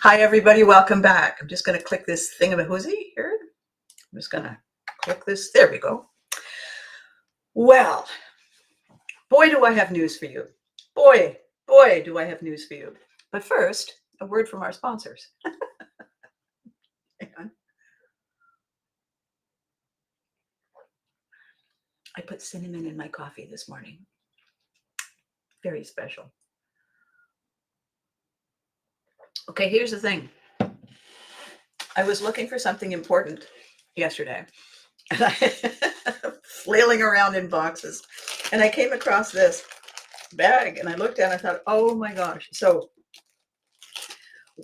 Hi, everybody. Welcome back. I'm just going to click this thingamahoozy here. I'm just going to click this. There we go. Well, boy, do I have news for you. Boy, do I have news for you. But first, a word from our sponsors. Hang on. I put cinnamon in my coffee this morning. Very special. Okay, here's the thing. I was looking for something important yesterday, and I flailing around in boxes, and I came across this bag, and I looked at it and I thought, oh my gosh. So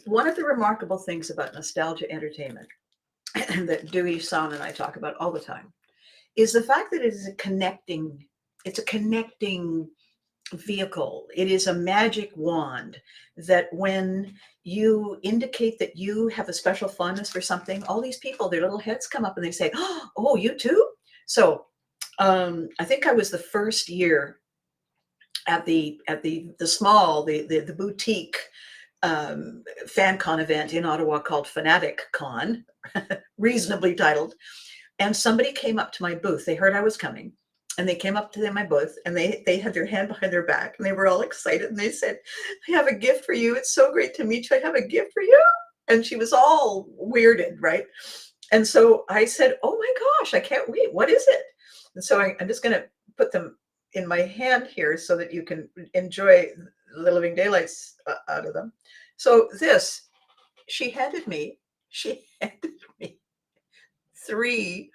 one of the remarkable things about Nostalgia Entertainment that Dewey Sound and I talk about all the time is the fact that it's a connecting vehicle. It is a magic wand that when you indicate that you have a special fondness for something, all these people, their little heads come up and they say, oh, you too? So I think I was the first year at the small, the boutique fan con event in Ottawa called Fanatic Con, reasonably titled. And somebody came up to my booth. They heard I was coming, and they came up to my booth, and they had their hand behind their back, and they were all excited. And they said, "I have a gift for you. It's so great to meet you. I have a gift for you." And she was all weirded, right? And so I said, "Oh my gosh, I can't wait. What is it?" And so I'm just going to put them in my hand here so that you can enjoy the living daylights out of them. So this, she handed me 3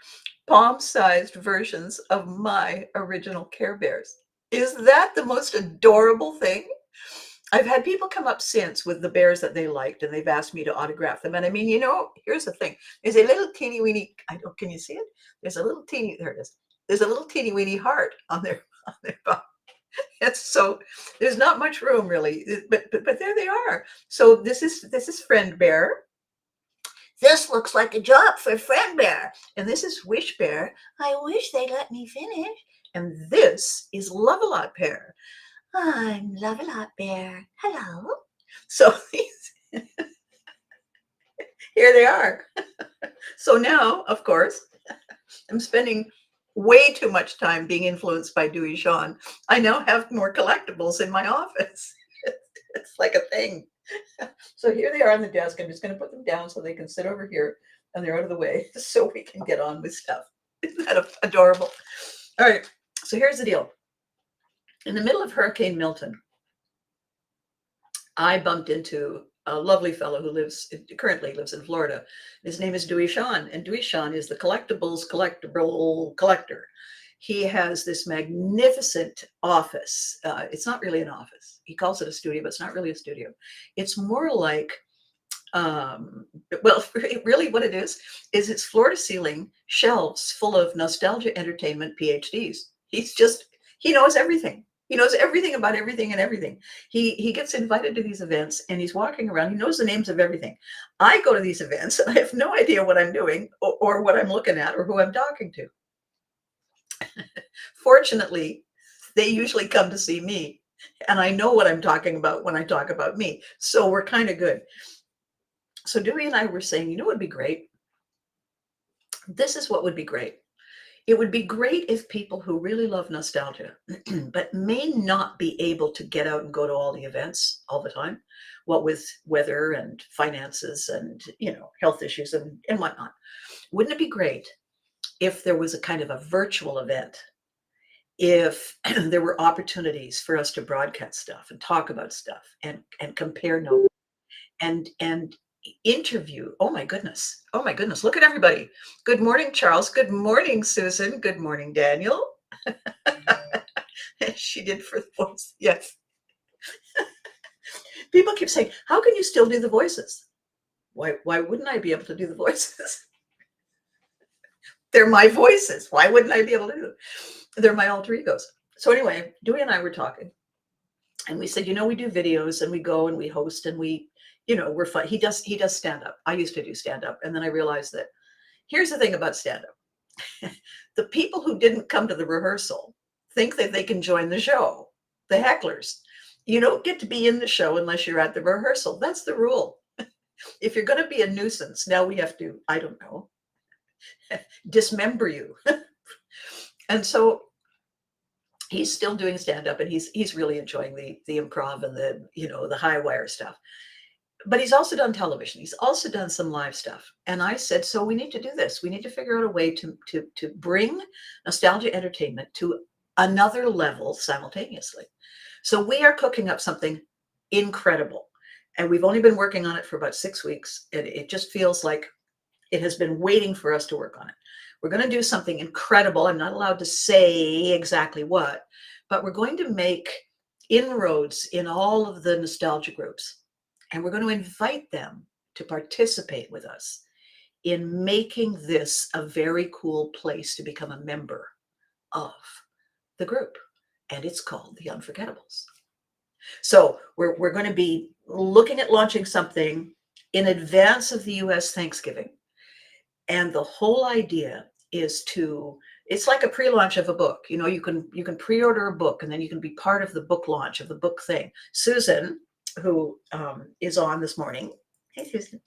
palm-sized versions of my original Care Bears. Is that the most adorable thing? I've had people come up since with the bears that they liked, and they've asked me to autograph them. And I mean, here's the thing. There's a little teeny weeny, can you see it? There's a little teeny, there it is. There's a little teeny weeny heart on their body. And so there's not much room really, but there they are. So this is Friend Bear. This looks like a job for Friend Bear. And this is Wish Bear. I wish they'd let me finish. And this is Love-A-Lot Bear. I'm Love-A-Lot Bear. Hello. So here they are. So now, of course, I'm spending way too much time being influenced by Dewey Sean. I now have more collectibles in my office. It's like a thing. So here they are on the desk. I'm just going to put them down so they can sit over here and they're out of the way so we can get on with stuff. Isn't that adorable? All right. So here's the deal. In the middle of Hurricane Milton, I bumped into a lovely fellow who currently lives in Florida. His name is Dewey Sean, and Dewey Sean is the collectible collector. He has this magnificent office. It's not really an office. He calls it a studio, but it's not really a studio. It's more like, really what it is it's floor to ceiling shelves full of Nostalgia Entertainment PhDs. He knows everything. He knows everything about everything and everything. He gets invited to these events and he's walking around. He knows the names of everything. I go to these events and I have no idea what I'm doing or what I'm looking at or who I'm talking to. Fortunately, they usually come to see me, and I know what I'm talking about when I talk about me. So we're kind of good. So Dewey and I were saying, what would be great? This is what would be great. It would be great if people who really love nostalgia, but may not be able to get out and go to all the events all the time, what with weather and finances and, health issues and whatnot. Wouldn't it be great if there was a kind of a virtual event, if there were opportunities for us to broadcast stuff and talk about stuff and compare notes and interview. Oh my goodness. Look at everybody. Good morning, Charles. Good morning, Susan. Good morning, Daniel. She did for the voice. Yes. People keep saying, how can you still do the voices? Why wouldn't I be able to do the voices? They're my voices. Why wouldn't I be able to do them? They're my alter egos. So anyway, Dewey and I were talking and we said, we do videos and we go and we host and we, we're fun. He does stand up. I used to do stand up. And then I realized that here's the thing about stand up. The people who didn't come to the rehearsal think that they can join the show. The hecklers. You don't get to be in the show unless you're at the rehearsal. That's the rule. if you're going to be a nuisance, now we have to, I don't know, dismember you. And so he's still doing stand up, and he's really enjoying the improv and the high wire stuff. But he's also done television. He's also done some live stuff. And I said, so we need to do this. We need to figure out a way to bring nostalgia entertainment to another level simultaneously. So we are cooking up something incredible. And we've only been working on it for about 6 weeks. And it just feels like it has been waiting for us to work on it. We're going to do something incredible. I'm not allowed to say exactly what, but we're going to make inroads in all of the nostalgia groups. And we're going to invite them to participate with us in making this a very cool place to become a member of the group. And it's called The Unforgettables. So we're going to be looking at launching something in advance of the US Thanksgiving. And the whole idea is it's like a pre-launch of a book. You can pre-order a book, and then you can be part of the book launch of the book thing. Susan, who is on this morning, hey Susan,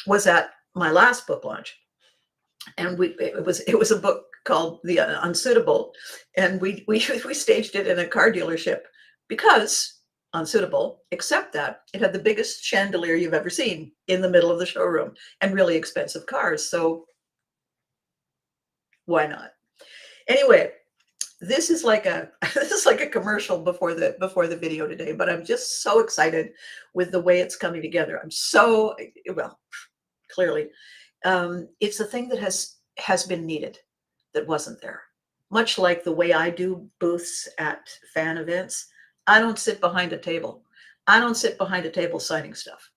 was at my last book launch, and it was a book called The Unsuitable, and we staged it in a car dealership because unsuitable, except that it had the biggest chandelier you've ever seen in the middle of the showroom and really expensive cars. So why not? Anyway, this is like a commercial before the video today, but I'm just so excited with the way it's coming together. I'm so, well, clearly, it's a thing that has been needed, that wasn't there. Much like the way I do booths at fan events, I don't sit behind a table. I don't sit behind a table signing stuff.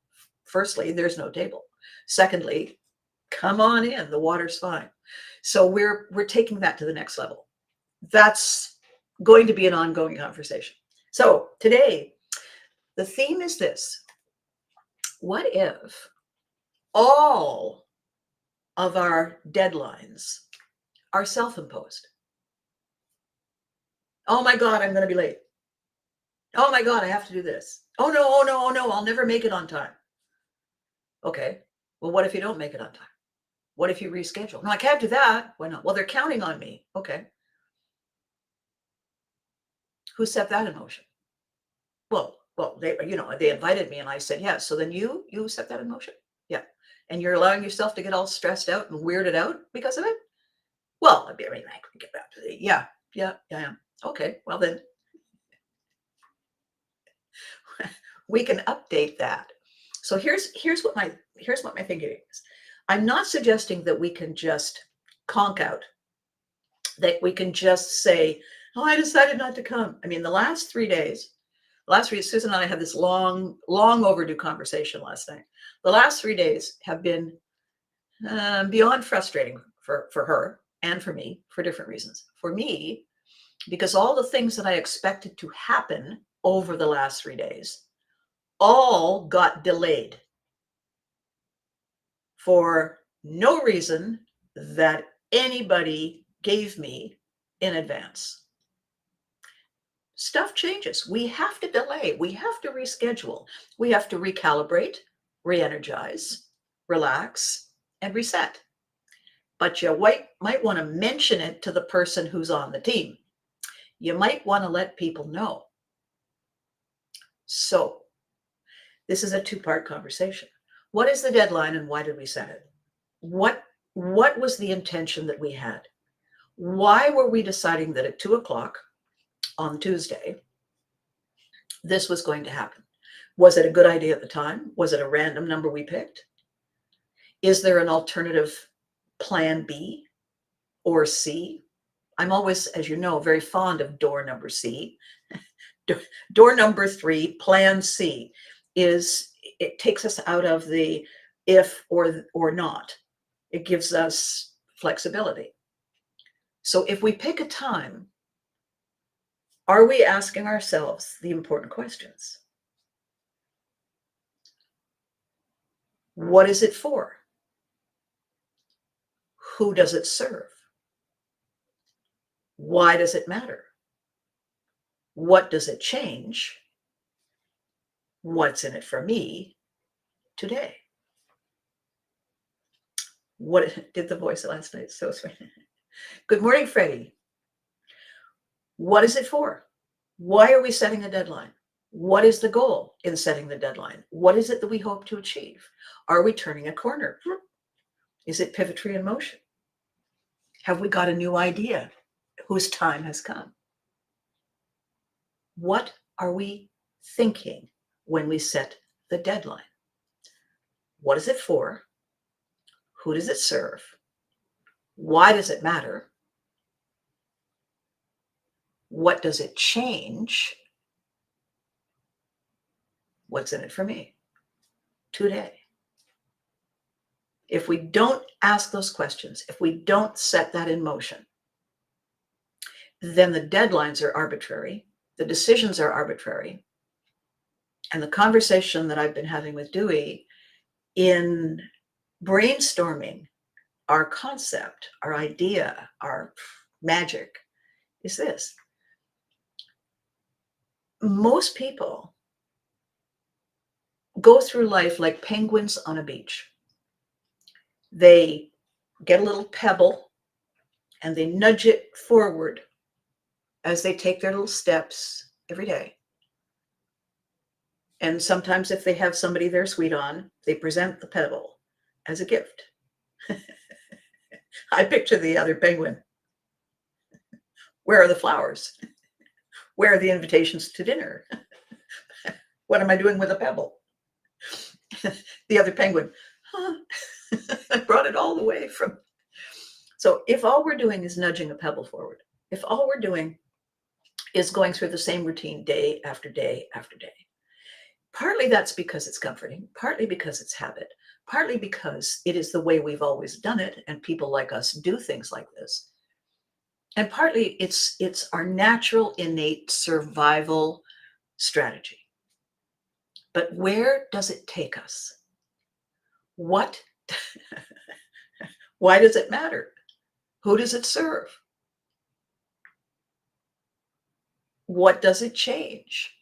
Firstly, there's no table. Secondly, come on in, the water's fine. So we're taking that to the next level. That's going to be an ongoing conversation. So today, the theme is this: what if all of our deadlines are self-imposed? Oh my God, I'm going to be late. Oh my God, I have to do this. Oh no, oh no, oh no, I'll never make it on time. Okay, well, what if you don't make it on time? What if you reschedule? No, I can't do that. Why not? Well, they're counting on me. Okay. Who set that in motion? Well, they invited me, and I said yes. So then you set that in motion. Yeah. And you're allowing yourself to get all stressed out and weirded out because of it? Well, I mean, I can get back to yeah, I am. Okay, well then we can update that. So here's what my thinking is. I'm not suggesting that we can just conk out, that we can just say, oh, I decided not to come. I mean, the last 3 days, Susan and I had this long overdue conversation last night. The last 3 days have been beyond frustrating for her and for me, for different reasons. For me, because all the things that I expected to happen over the last 3 days all got delayed for no reason that anybody gave me in advance. Stuff changes. We have to delay. We have to reschedule. We have to recalibrate, re-energize, relax, and reset. But you might want to mention it to the person who's on the team. You might want to let people know. So this is a two-part conversation. What is the deadline, and why did we set it? What was the intention that we had? Why were we deciding that at 2:00 on Tuesday, this was going to happen? Was it a good idea at the time? Was it a random number we picked? Is there an alternative plan B or C? I'm always, as you know, very fond of door number C. Door number 3, plan C, it takes us out of the if or not. It gives us flexibility. So if we pick a time, are we asking ourselves the important questions? What is it for? Who does it serve? Why does it matter? What does it change? What's in it for me today? What did the voice last night? So sweet. Good morning, Freddie. What is it for? Why are we setting a deadline? What is the goal in setting the deadline? What is it that we hope to achieve? Are we turning a corner? Is it pivotry in motion? Have we got a new idea whose time has come? What are we thinking when we set the deadline? What is it for? Who does it serve? Why does it matter? What does it change? What's in it for me today? If we don't ask those questions, if we don't set that in motion, then the deadlines are arbitrary, the decisions are arbitrary, and the conversation that I've been having with Dewey in brainstorming our concept, our idea, our magic is this. Most people go through life like penguins on a beach. They get a little pebble and they nudge it forward as they take their little steps every day. And sometimes if they have somebody they're sweet on, they present the pebble as a gift. I picture the other penguin. Where are the flowers? Where are the invitations to dinner? What am I doing with a pebble? The other penguin, I brought it all the way from. So if all we're doing is nudging a pebble forward, if all we're doing is going through the same routine day after day after day, partly that's because it's comforting, partly because it's habit, partly because it is the way we've always done it and people like us do things like this. And partly it's our natural, innate survival strategy. But where does it take us? What? Why does it matter? Who does it serve? What does it change?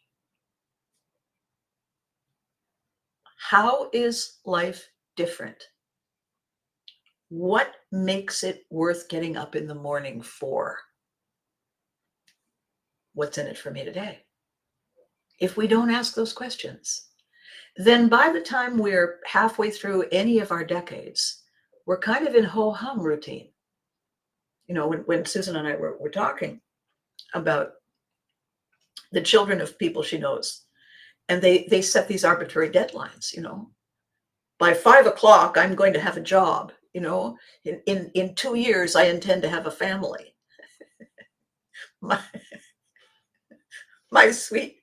How is life different? What makes it worth getting up in the morning for? What's in it for me today? If we don't ask those questions, then by the time we're halfway through any of our decades, we're kind of in ho-hum routine. You know, when Susan and I were talking about the children of people she knows, and they set these arbitrary deadlines, you know, by 5 o'clock, I'm going to have a job, you know, in 2 years, I intend to have a family. My sweet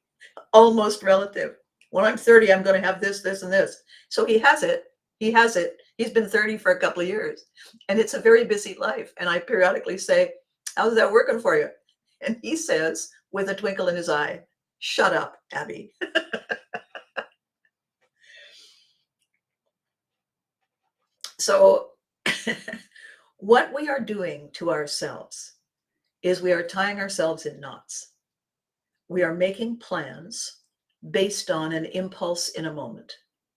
almost relative, when I'm 30, I'm going to have this, this, and this. So he has it. He has it. He's been 30 for a couple of years, and it's a very busy life. And I periodically say, how's that working for you? And he says, with a twinkle in his eye, shut up, Abby. So what we are doing to ourselves is we are tying ourselves in knots. We are making plans based on an impulse in a moment.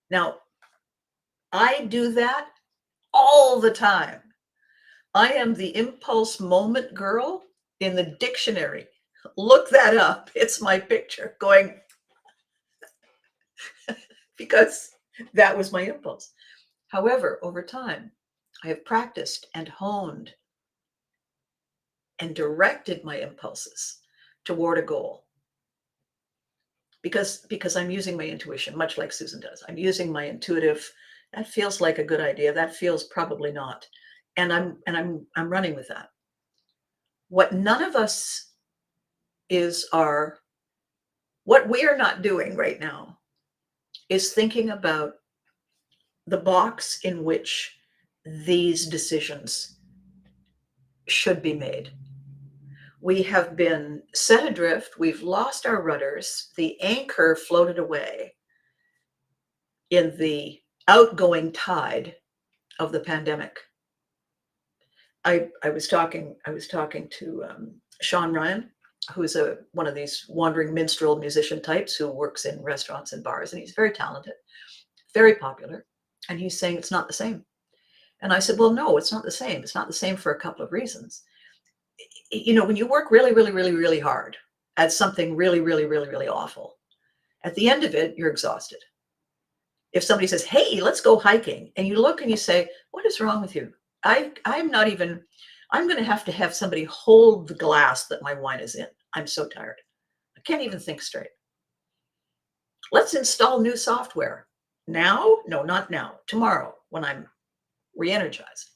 Now, I do that all the time. I am the impulse moment girl in the dictionary. Look that up. It's my picture going, because that was my impulse. However, over time, I have practiced and honed and directed my impulses toward a goal. Because I'm using my intuition, much like Susan does. I'm using my intuitive, that feels like a good idea. That feels probably not. And I'm running with that. What none of us what we are not doing right now is thinking about the box in which these decisions should be made. We have been set adrift. We've lost our rudders. The anchor floated away in the outgoing tide of the pandemic. I was talking to Sean Ryan, who's one of these wandering minstrel musician types who works in restaurants and bars, and he's very talented, very popular. And he's saying it's not the same. And I said, well, no, it's not the same. It's not the same for a couple of reasons. When you work really, really, really, really hard at something really, really, really, really awful, at the end of it, you're exhausted. If somebody says, hey, let's go hiking, and you look and you say, what is wrong with you? I'm not even, I'm going to have somebody hold the glass that my wine is in. I'm so tired. I can't even think straight. Let's install new software. Now? No, not now. Tomorrow, when I'm re-energized.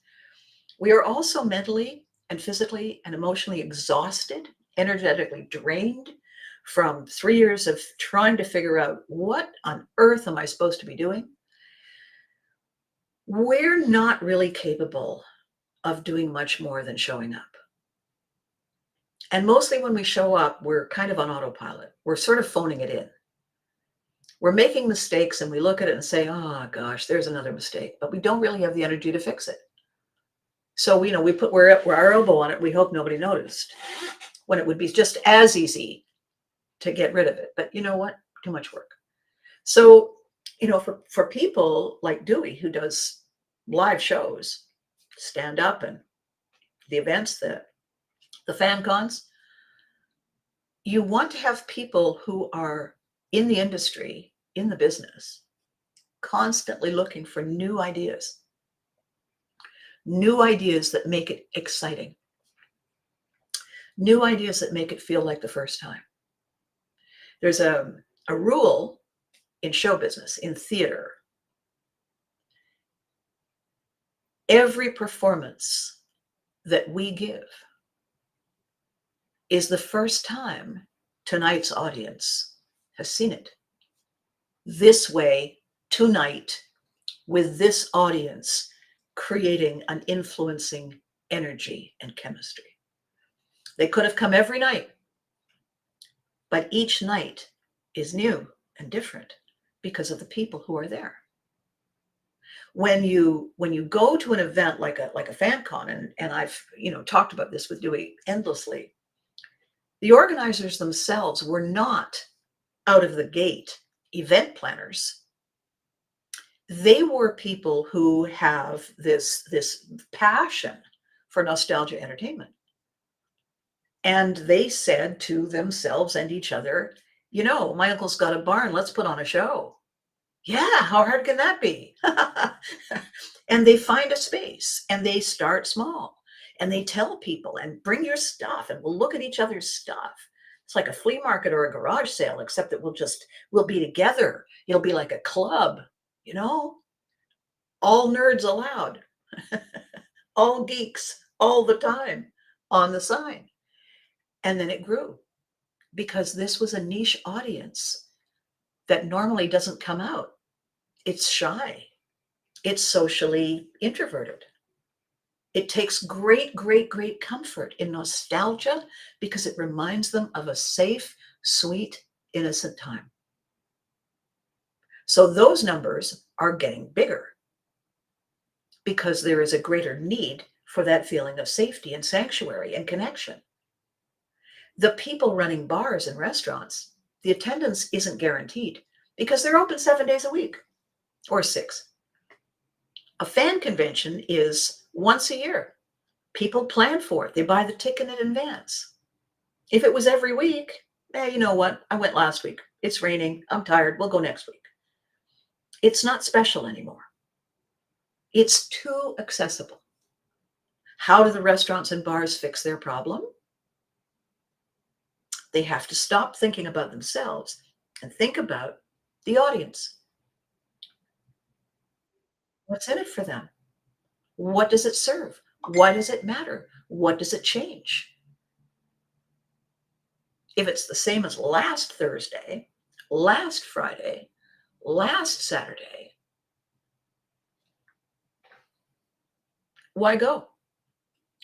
We are also mentally and physically and emotionally exhausted, energetically drained from 3 years of trying to figure out what on earth am I supposed to be doing. We're not really capable of doing much more than showing up. And mostly when we show up, we're kind of on autopilot. We're sort of phoning it in. We're making mistakes and we look at it and say, oh gosh, there's another mistake, but we don't really have the energy to fix it. So, we put our elbow on it. We hope nobody noticed, when it would be just as easy to get rid of it. But you know what? Too much work. So, for people like Dewey, who does live shows, stand up, and the events, the fan cons, you want to have people who are in the industry, in the business, constantly looking for new ideas that make it exciting, new ideas that make it feel like the first time. There's a rule in show business, in theater. Every performance that we give is the first time tonight's audience has seen it. This way, tonight, with this audience, creating an influencing energy and chemistry. They could have come every night, but each night is new and different because of the people who are there. When you go to an event like a fan con, and I've talked about this with Dewey endlessly, the organizers themselves were not out of the gate event planners. They were people who have this passion for nostalgia entertainment. And they said to themselves and each other, my uncle's got a barn, let's put on a show. Yeah, how hard can that be? And they find a space and they start small and they tell people, and bring your stuff and we'll look at each other's stuff. It's like a flea market or a garage sale, except that we'll be together. It'll be like a club, all nerds allowed, all geeks all the time on the sign. And then it grew because this was a niche audience that normally doesn't come out. It's shy. It's socially introverted. It takes great, great, great comfort in nostalgia because it reminds them of a safe, sweet, innocent time. So those numbers are getting bigger because there is a greater need for that feeling of safety and sanctuary and connection. The people running bars and restaurants, the attendance isn't guaranteed because they're open 7 days a week or 6. A fan convention is once a year. People plan for it. They buy the ticket in advance. If it was every week, you know what? I went last week. It's raining. I'm tired. We'll go next week. It's not special anymore. It's too accessible. How do the restaurants and bars fix their problem? They have to stop thinking about themselves and think about the audience. What's in it for them? What does it serve? Why does it matter? What does it change? If it's the same as last Thursday, last Friday, last Saturday, why go?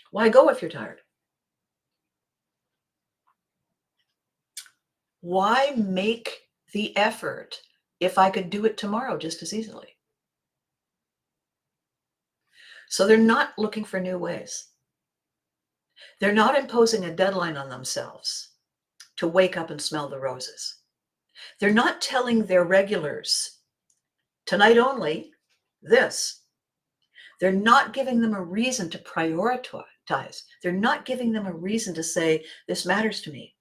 Why go if you're tired? Why make the effort if I could do it tomorrow just as easily? So they're not looking for new ways. They're not imposing a deadline on themselves to wake up and smell the roses. They're not telling their regulars, tonight only, this. They're not giving them a reason to prioritize. They're not giving them a reason to say, this matters to me.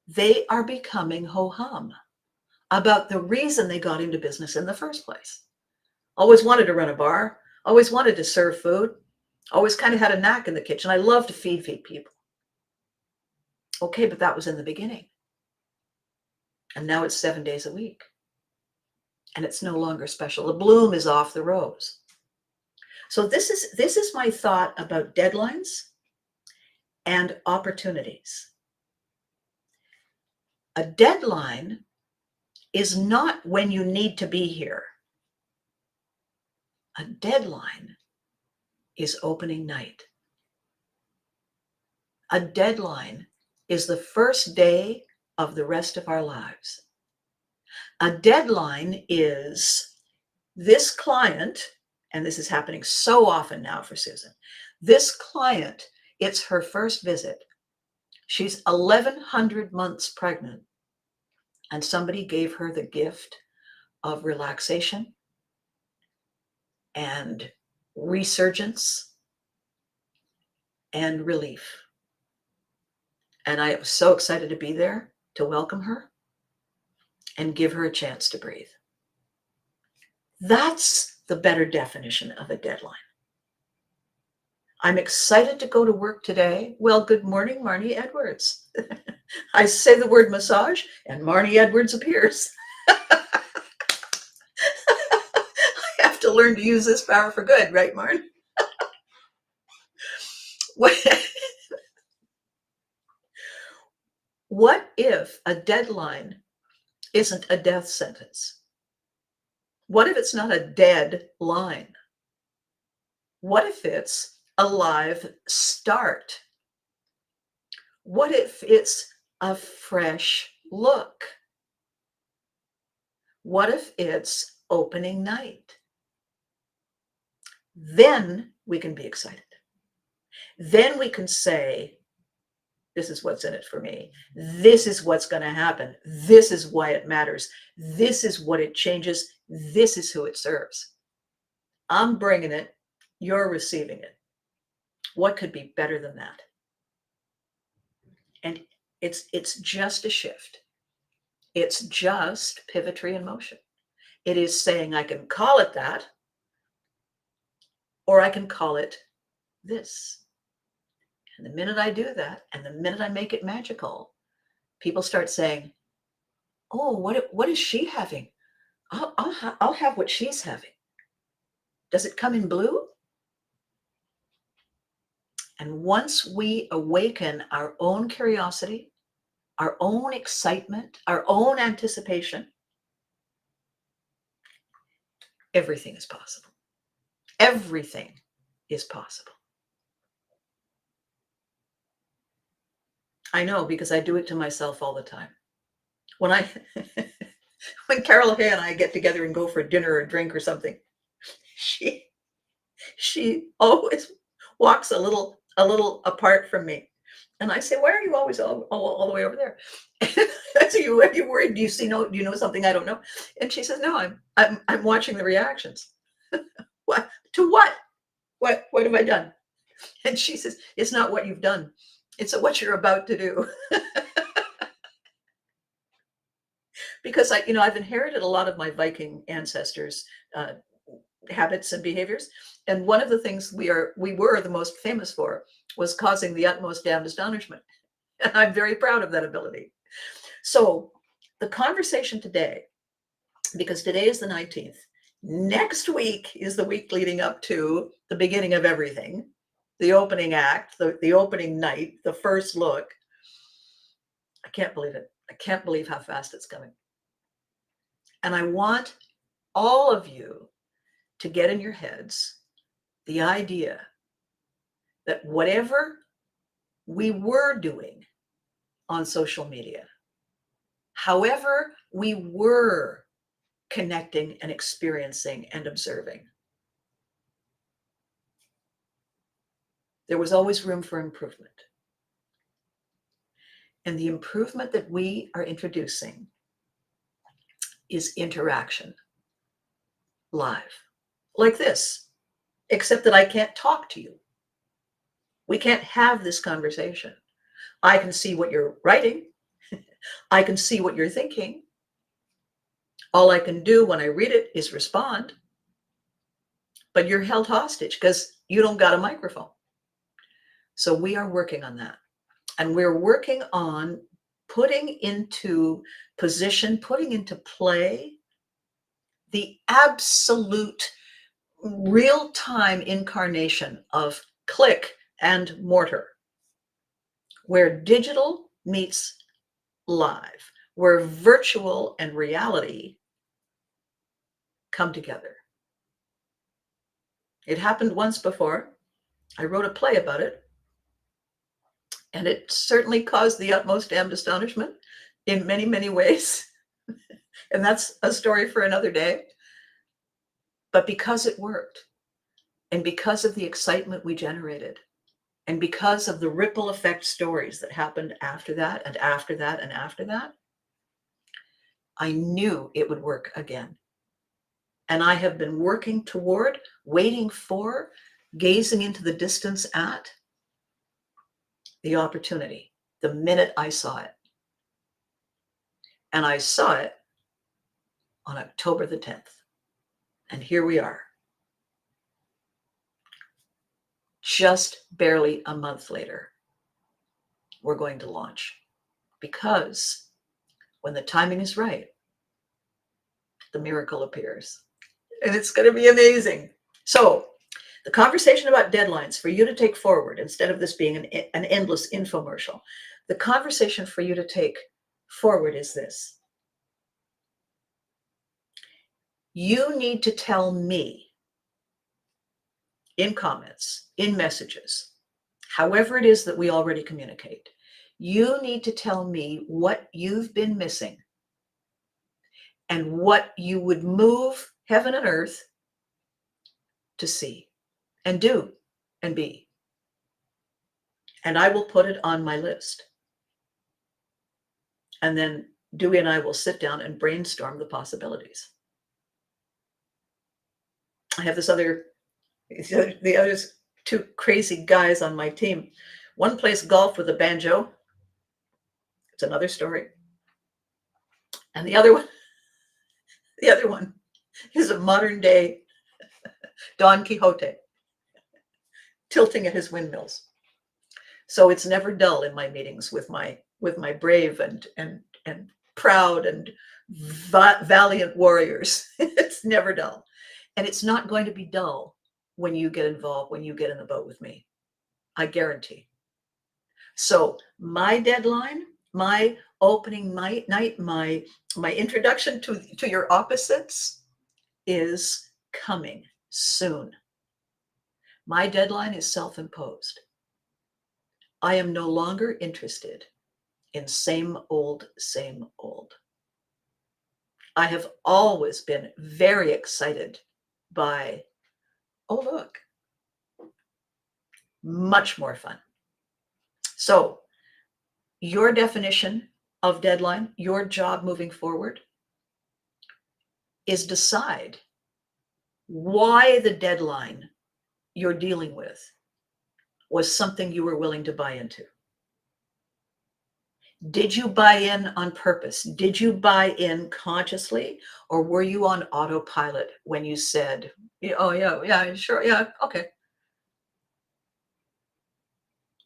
They are becoming ho-hum about the reason they got into business in the first place. Always wanted to run a bar, always wanted to serve food, always kind of had a knack in the kitchen. I love to feed people. Okay, but that was in the beginning. And now it's 7 days a week. And it's no longer special. The bloom is off the rose. So this is my thought about deadlines and opportunities. A deadline is not when you need to be here. A deadline is opening night. A deadline is the first day of the rest of our lives. A deadline is this client, and this is happening so often now for Susan, this client, it's her first visit. She's 1,100 months pregnant, and somebody gave her the gift of relaxation and resurgence and relief. And I was so excited to be there to welcome her and give her a chance to breathe. That's the better definition of a deadline. I'm excited to go to work today. Well, good morning, Marnie Edwards. I say the word massage and Marnie Edwards appears. I have to learn to use this power for good, right, Marn? What if a deadline isn't a death sentence? What if it's not a dead line? What if it's a live start? What if it's a fresh look? What if it's opening night? Then we can be excited. Then we can say, this is what's in it for me. This is what's going to happen. This is why it matters. This is what it changes. This is who it serves. I'm bringing it. You're receiving it. What could be better than that? And it's just a shift. It's just pivotry in motion. It is saying I can call it that, or I can call it this. And the minute I do that, and the minute I make it magical, people start saying, oh, what is she having? I'll have what she's having. Does it come in blue? And once we awaken our own curiosity, our own excitement, our own anticipation, everything is possible. Everything is possible. I know, because I do it to myself all the time. When Carol Hay and I get together and go for dinner or a drink or something, she always walks a little apart from me. And I say, why are you always all the way over there? I say, are you worried? Do you know something I don't know? And she says, no, I'm watching the reactions. What? To what? What have I done? And she says, it's not what you've done. It's what you're about to do. Because I've inherited a lot of my Viking ancestors' habits and behaviors. And one of the things we were the most famous for was causing the utmost damn astonishment. And I'm very proud of that ability. So the conversation today, because today is the 19th, next week is the week leading up to the beginning of everything, the opening act, the opening night, the first look. I can't believe it. I can't believe how fast it's coming. And I want all of you to get in your heads the idea that whatever we were doing on social media, however we were connecting and experiencing and observing, there was always room for improvement. And the improvement that we are introducing is interaction. live, like this, except that I can't talk to you. We can't have this conversation. I can see what you're writing. I can see what you're thinking. All I can do when I read it is respond, but you're held hostage because you don't got a microphone. So we are working on that. And we're working on putting into position, putting into play the absolute real-time incarnation of click and mortar, where digital meets live, where virtual and reality come together. It happened once before. I wrote a play about it, and it certainly caused the utmost damned astonishment in many, many ways. And that's a story for another day. But because it worked, and because of the excitement we generated, and because of the ripple effect stories that happened after that, and after that, and after that, I knew it would work again. And I have been working toward, waiting for, gazing into the distance at the opportunity the minute I saw it. And I saw it on October the 10th. And here we are. Just barely a month later, we're going to launch. Because when the timing is right, the miracle appears. And it's going to be amazing. So the conversation about deadlines for you to take forward, instead of this being an endless infomercial, the conversation for you to take forward is this. You need to tell me in comments, in messages, however it is that we already communicate, you need to tell me what you've been missing and what you would move heaven and earth to see and do and be. And I will put it on my list. And then Dewey and I will sit down and brainstorm the possibilities. I have the other two crazy guys on my team. One plays golf with a banjo. It's another story. And the other one is a modern day Don Quixote, tilting at his windmills. So it's never dull in my meetings with my brave and proud and valiant warriors. It's never dull. And it's not going to be dull when you get involved, when you get in the boat with me. I guarantee. So my deadline, my opening night, my introduction to your opposites is coming soon. My deadline is self-imposed. I am no longer interested in same old, same old. I have always been very excited by, oh, look, much more fun. So your definition of deadline, your job moving forward, is decide why the deadline you're dealing with was something you were willing to buy into. Did you buy in on purpose? Did you buy in consciously, or were you on autopilot when you said, oh, yeah, sure, yeah, okay.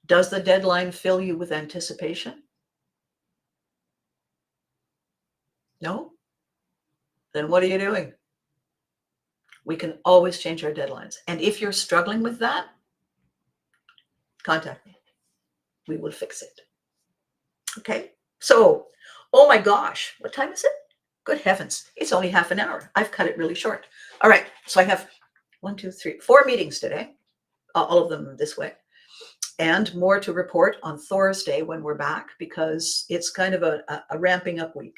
Does the deadline fill you with anticipation? No? Then what are you doing? We can always change our deadlines. And if you're struggling with that, contact me. We will fix it. Okay? So, oh my gosh, what time is it? Good heavens, it's only half an hour. I've cut it really short. All right, so I have 4 meetings today, all of them this way, and more to report on Thursday when we're back, because it's kind of a ramping up week.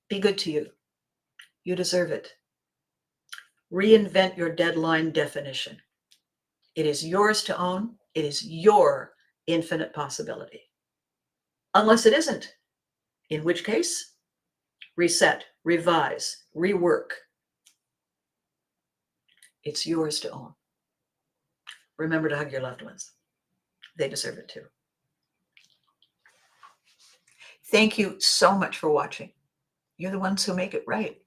Be good to you. You deserve it. Reinvent your deadline definition. It is yours to own. It is your infinite possibility. Unless it isn't, in which case, reset, revise, rework, It's yours to own. Remember to hug your loved ones. They deserve it too. Thank you so much for watching. You're the ones who make it right.